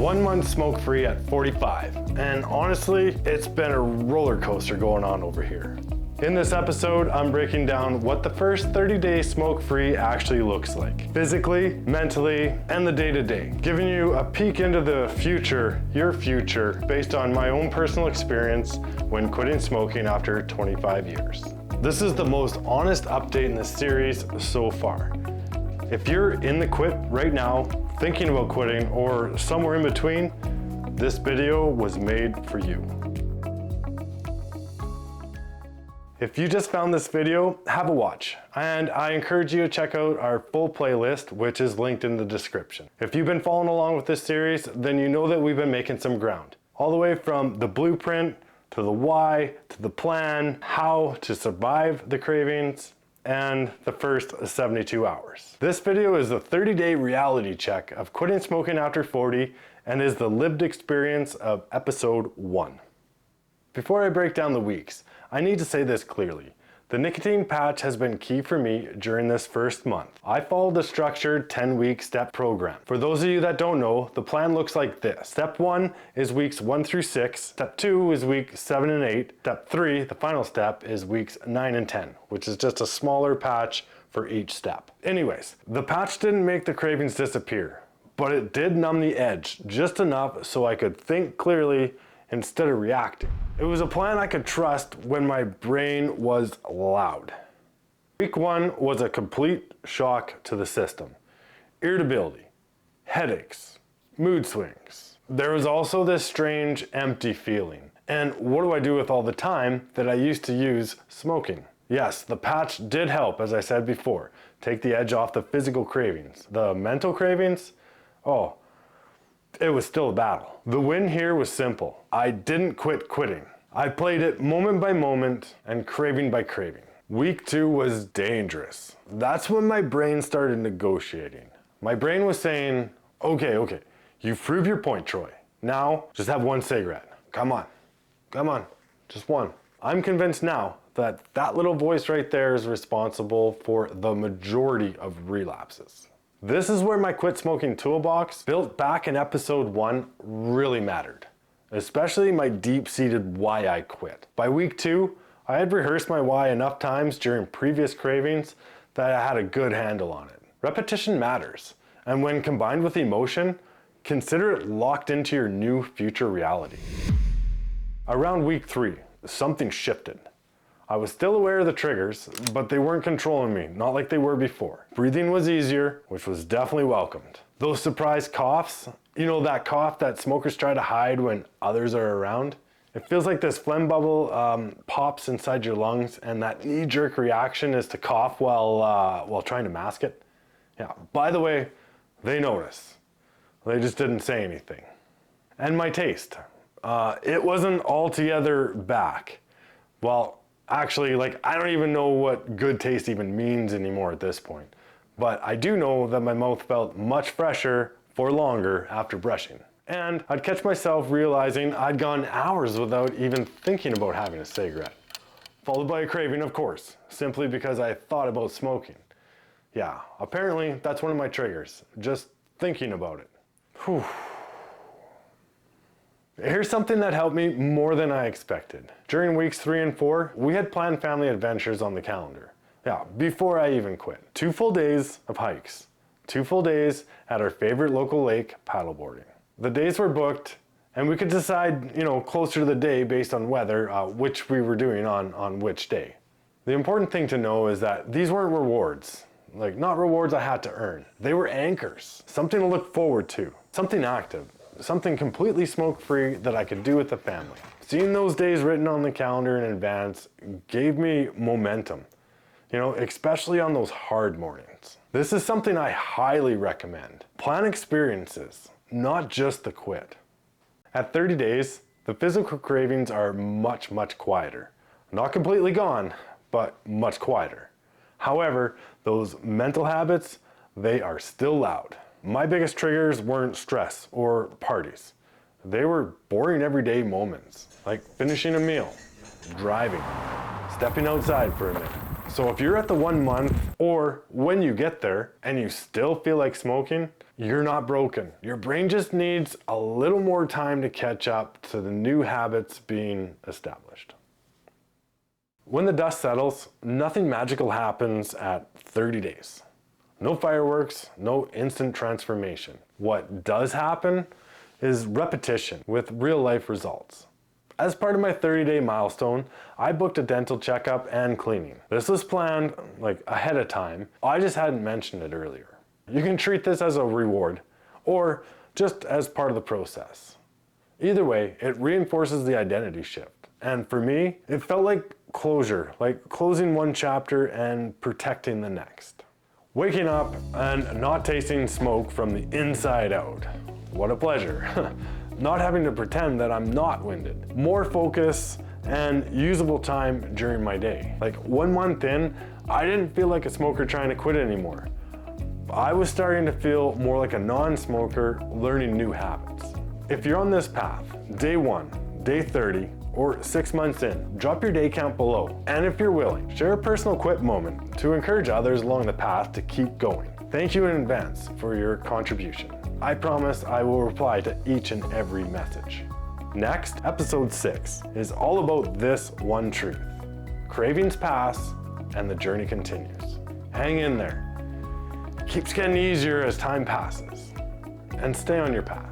1 month smoke-free at 45. And honestly, it's been a roller coaster going on over here. In this episode, I'm breaking down what the first 30 days smoke-free actually looks like, physically, mentally, and the day-to-day, giving you a peek into the future, your future, based on my own personal experience when quitting smoking after 25 years. This is the most honest update in this series so far. If you're in the quit right now, thinking about quitting, or somewhere in between, this video was made for you. If you just found this video, have a watch. And I encourage you to check out our full playlist, which is linked in the description. If you've been following along with this series, then you know that we've been making some ground. All the way from the blueprint, to the why, to the plan, how to survive the cravings, and the first 72 hours. This video is the 30-day reality check of quitting smoking after 40 and is the lived experience of episode 1. Before I break down the weeks, I need to say this clearly. The nicotine patch has been key for me during this first month. I followed the structured 10-week step program. For those of you that don't know, the plan looks like this. Step 1 is weeks 1 through 6. Step 2 is week 7 and 8. Step 3, the final step, is weeks 9 and 10, which is just a smaller patch for each step. Anyways, the patch didn't make the cravings disappear, but it did numb the edge just enough so I could think clearly instead of reacting. It was a plan I could trust when my brain was loud. Week 1 was a complete shock to the system. Irritability, headaches, mood swings. There was also this strange empty feeling. And what do I do with all the time that I used to use smoking? Yes, the patch did help, as I said before, take the edge off the physical cravings. The mental cravings? Oh, it was still a battle. The win here was simple. I didn't quit quitting. I played it moment by moment and craving by craving. Week 2 was dangerous. That's when my brain started negotiating. My brain was saying, okay, you've proved your point, Troy. Now, just have one cigarette. Come on, just one. I'm convinced now that that little voice right there is responsible for the majority of relapses. This is where my quit smoking toolbox, built back in episode 1, really mattered. Especially my deep-seated why I quit. By week 2, I had rehearsed my why enough times during previous cravings that I had a good handle on it. Repetition matters, and when combined with emotion, consider it locked into your new future reality. Around week 3, something shifted. I was still aware of the triggers, but they weren't controlling me, not like they were before. Breathing was easier, which was definitely welcomed. Those surprise coughs, you know, that cough that smokers try to hide when others are around? It feels like this phlegm bubble pops inside your lungs, and that knee-jerk reaction is to cough while trying to mask it. Yeah, by the way, they notice. They just didn't say anything. And my taste. It wasn't altogether back. Well, actually, I don't even know what good taste even means anymore at this point. But I do know that my mouth felt much fresher for longer after brushing. And I'd catch myself realizing I'd gone hours without even thinking about having a cigarette. Followed by a craving, of course, simply because I thought about smoking. Yeah, apparently that's one of my triggers, just thinking about it. Whew. Here's something that helped me more than I expected. During weeks 3 and 4, we had planned family adventures on the calendar. Yeah, before I even quit. 2 full days of hikes. 2 full days at our favorite local lake paddleboarding. The days were booked, and we could decide, closer to the day based on weather, which we were doing on which day. The important thing to know is that these weren't rewards. Not rewards I had to earn. They were anchors. Something to look forward to. Something active. Something completely smoke-free that I could do with the family. Seeing those days written on the calendar in advance gave me momentum, especially on those hard mornings. This is something I highly recommend. Plan experiences, not just the quit. At 30 days, the physical cravings are much, much quieter. Not completely gone, but much quieter. However, those mental habits, they are still loud. My biggest triggers weren't stress or parties. They were boring everyday moments, like finishing a meal, driving, stepping outside for a minute. So if you're at the 1 month, or when you get there and you still feel like smoking, you're not broken. Your brain just needs a little more time to catch up to the new habits being established. When the dust settles, nothing magical happens at 30 days. No fireworks, no instant transformation. What does happen is repetition with real life results. As part of my 30-day milestone, I booked a dental checkup and cleaning. This was planned ahead of time. I just hadn't mentioned it earlier. You can treat this as a reward or just as part of the process. Either way, it reinforces the identity shift. And for me, it felt like closure, like closing one chapter and protecting the next. Waking up and not tasting smoke from the inside out. What a pleasure. Not having to pretend that I'm not winded. More focus and usable time during my day. Like 1 month in, I didn't feel like a smoker trying to quit anymore. I was starting to feel more like a non-smoker learning new habits. If you're on this path, day 1, day 30, or 6 months in, drop your day count below. And if you're willing, share a personal quit moment to encourage others along the path to keep going. Thank you in advance for your contribution. I promise I will reply to each and every message. Next, episode 6 is all about this one truth. Cravings pass and the journey continues. Hang in there. It keeps getting easier as time passes. And stay on your path.